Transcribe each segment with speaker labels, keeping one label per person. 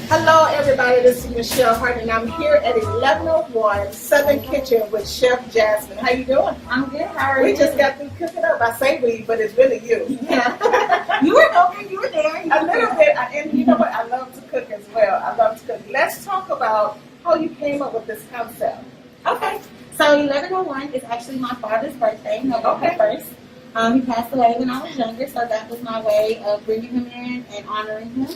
Speaker 1: Hello, everybody. This is Michelle Hart, and I'm here at 1101 Southern Kitchen with Chef Jasmine. How you doing?
Speaker 2: I'm good. How are you?
Speaker 1: We just got through cooking up. I say we, but it's really you.
Speaker 2: Yeah. You were helping. You were there.
Speaker 1: A little bit, and you know what? I love to cook as well. I love to cook. Let's talk about how you came up with this concept.
Speaker 2: Okay. So 1101 is actually my father's birthday, November 1st. He passed away when I was younger, so that was my way of bringing him in and honoring him.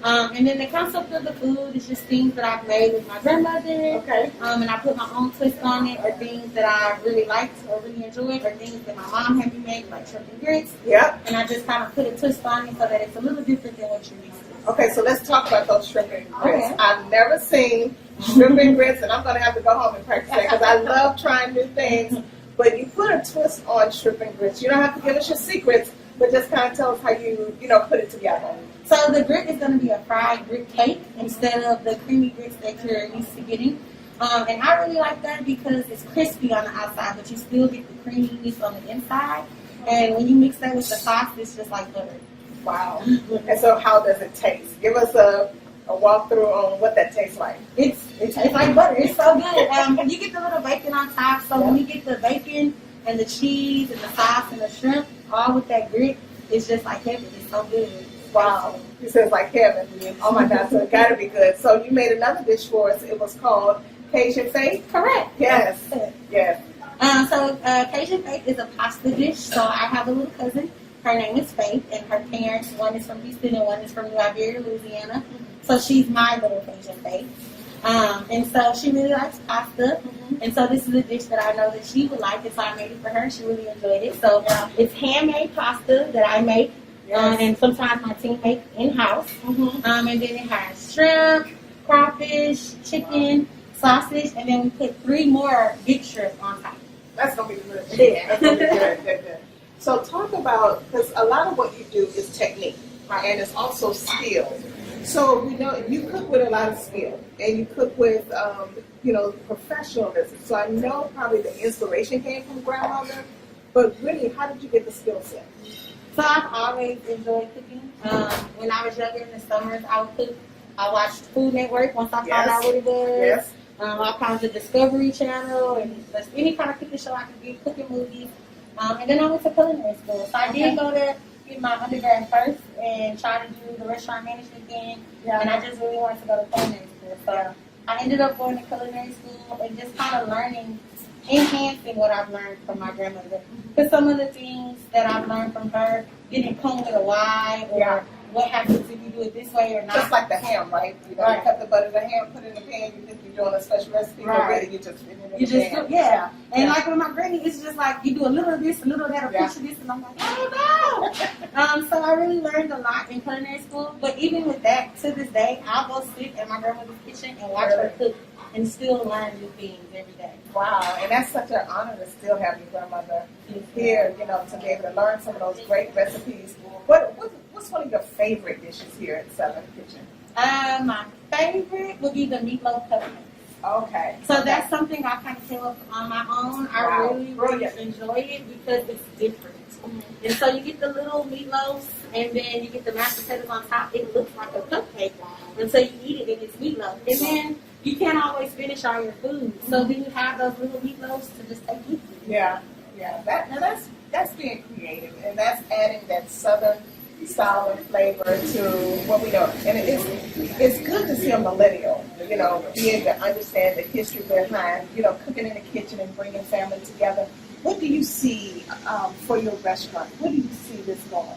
Speaker 2: And then the concept of the food is just things that I've made with my grandmother.
Speaker 1: Okay.
Speaker 2: And I put my own twist on it, or things that I really liked or really enjoyed, or things that my mom had me make, like shrimp and grits.
Speaker 1: Yep.
Speaker 2: And I just kind of put a twist on it so that it's a little different than what you're used to.
Speaker 1: Okay, so let's talk about those shrimp and grits.
Speaker 2: Okay.
Speaker 1: I've never seen shrimp and grits, and I'm going to have to go home and practice that because I love trying new things. But you put a twist on shrimp and grits. You don't have to give us your secrets, but just kind of tell us how you put it together.
Speaker 2: So the grit is going to be a fried grit cake instead of the creamy grits that you're used to getting. And I really like that because it's crispy on the outside, but you still get the creaminess on the inside. And when you mix that with the sauce, it's just like butter.
Speaker 1: Wow. And so how does it taste? Give us a walkthrough on what that tastes like.
Speaker 2: It tastes like butter. It's so good. You get the little bacon on top. So when you get the bacon and the cheese and the sauce and the shrimp, all with that grit, it's just like heaven. It's so good.
Speaker 1: Wow. You said it's like heaven. Oh my God, so it got to be good. So you made another dish for us. It was called Cajun Faith?
Speaker 2: Correct.
Speaker 1: Yes. Yes.
Speaker 2: So Cajun Faith is a pasta dish. So I have a little cousin. Her name is Faith, and her parents, one is from Houston and one is from New Iberia, Louisiana. So she's my little Cajun Faith. And so she really likes pasta. And so this is a dish that I know that she would like. And so I made it for her. She really enjoyed it. So it's handmade pasta that I make. And sometimes my team make in-house. And then it has shrimp, crawfish, chicken, sausage, and then we put 3 more big shrimp on top.
Speaker 1: That's going to be really good. Yeah. That's going to be good. So talk about, because a lot of what you do is technique, right? And it's also skill. So we know you cook with a lot of skill, and you cook with, professionalism. So I know probably the inspiration came from grandmother, but really, how did you get the skill set?
Speaker 2: So I've always enjoyed cooking. When I was younger in the summers, I would cook. I watched Food Network once I found out what it was.
Speaker 1: Yes.
Speaker 2: All kinds of Discovery Channel and just any kind of cooking show I could get, cooking movies. And then I went to culinary school. So I did go to get my undergrad first and try to do the restaurant management thing. Yeah. And I just really wanted to go to culinary school. So I ended up going to culinary school and just kind of learning, enhancing what I've learned from my grandmother. Because some of the things that I've learned from her didn't come with a why or what happens if you do it this way or not.
Speaker 1: Just like the ham, right? You cut the butter of the ham, put it in the pan, you think you're doing a special recipe, but really you just fit it in the pan.
Speaker 2: And like with my granny, it's just like you do a little of this, a little of that, a pinch of this, and I'm like, oh no! So I really learned a lot in culinary school. But even with that, to this day, I'll go sit at my grandmother's kitchen and watch her cook and still learn new things every day.
Speaker 1: Wow, and that's such an honor to still have your grandmother here, to be able to learn some of those great recipes. What's one of your favorite dishes here at Southern Kitchen?
Speaker 2: My favorite would be the meatloaf cupcakes.
Speaker 1: Okay.
Speaker 2: So that's something I kind of came up on my own. I really enjoy it because it's different. And so you get the little meatloaves, and then you get the mashed potatoes on top. It looks like a cupcake until you eat it and it's meatloaf. And then you can't always finish all your food. So then you have those little meatloaves to just take with you.
Speaker 1: Yeah. That's being creative, and that's adding that Southern style and flavor to what we know. And it's good to see a millennial, be able to understand the history behind, cooking in the kitchen and bringing family together. What do you see for your restaurant? What do you see this going?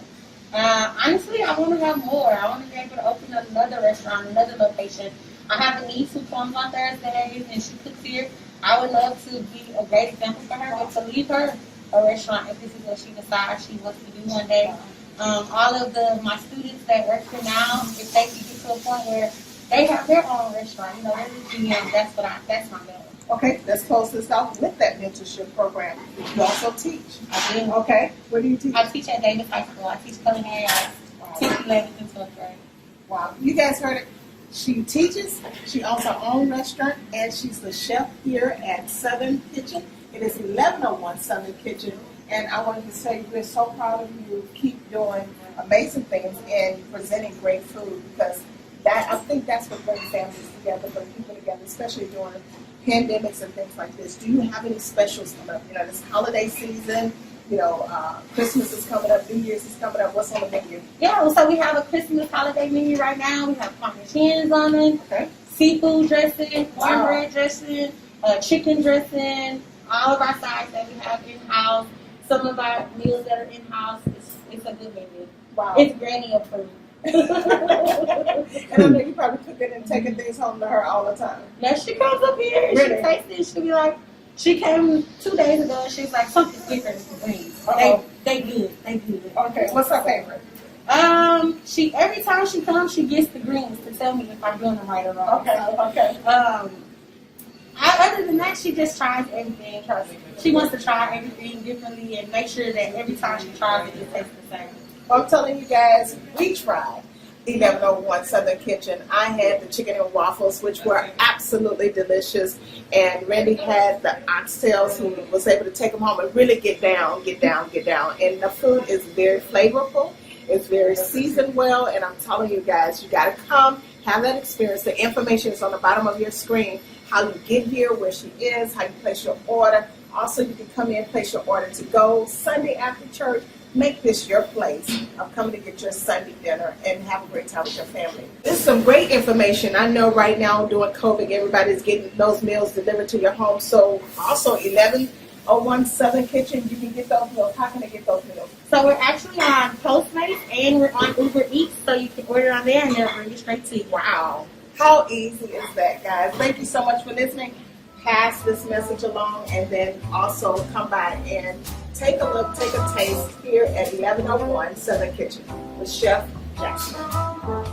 Speaker 2: Honestly, I want to have more. I want to be able to open up another restaurant, another location. I have a niece who comes on Thursdays and she cooks here. I would love to be a great example for her, but to leave her a restaurant if this is what she decides she wants to do one day. All of my students that work here now, if they can get to a point where they have their own restaurant, they're looking in, that's my goal.
Speaker 1: Okay, let's close this off with that mentorship program. You also teach.
Speaker 2: I do.
Speaker 1: Okay, where do you teach?
Speaker 2: I teach at Davis High School. I teach culinary arts, 10th, 11th, and 12th grade.
Speaker 1: Wow, you guys heard it. She teaches, she owns her own restaurant, and she's the chef here at Southern Kitchen. It is 1101 Southern Kitchen, and I wanted to say we're so proud of you. Keep doing amazing things and presenting great food, because that I think that's what brings families together, bring people together, especially during pandemics and things like this. Do you have any specials coming up? You know, this holiday season, you know, Christmas is coming up, New Year's is coming up. What's on the menu?
Speaker 2: Yeah, so we have a Christmas holiday menu right now. We have parmesan on it,
Speaker 1: Okay.
Speaker 2: seafood dressing,
Speaker 1: Wow.
Speaker 2: cornbread dressing, chicken dressing, all of our sides that we have in-house. Some of our meals that are in-house. It's a good menu.
Speaker 1: Wow.
Speaker 2: It's granny approved.
Speaker 1: And I know you probably cooking and taking things home to her all the time.
Speaker 2: Now she comes up here and
Speaker 1: Really?
Speaker 2: she tastes it. She'll be like, she came 2 days ago and she's like, something's different with the greens.
Speaker 1: Uh-oh.
Speaker 2: They good. They good.
Speaker 1: Okay. What's her favorite?
Speaker 2: She every time she comes, she gets the greens to tell me if I'm doing them right or wrong.
Speaker 1: Okay.
Speaker 2: So,
Speaker 1: Okay.
Speaker 2: other than that, she just tries everything. She wants to try everything differently and make sure that every time she tries it, it tastes the same.
Speaker 1: I'm telling you guys, we tried 1101 Southern Kitchen. I had the chicken and waffles, which were absolutely delicious. And Randy had the oxtails, who was able to take them home and really get down. And the food is very flavorful. It's very seasoned well. And I'm telling you guys, you got to come, have that experience. The information is on the bottom of your screen. How you get here, where she is, how you place your order. Also, you can come in, place your order to go. Sunday after church, make this your place of coming to get your Sunday dinner and have a great time with your family. This is some great information. I know right now during COVID, everybody's getting those meals delivered to your home. So also 1101 Southern Kitchen, you can get those meals. How can they get those meals?
Speaker 2: So we're actually on Postmates and we're on Uber Eats, so you can order on there and they'll bring it straight to you.
Speaker 1: Wow. How easy is that, guys? Thank you so much for listening. Pass this message along, and then also come by and take a look, take a taste here at 1101 Southern Kitchen with Chef Jasmine.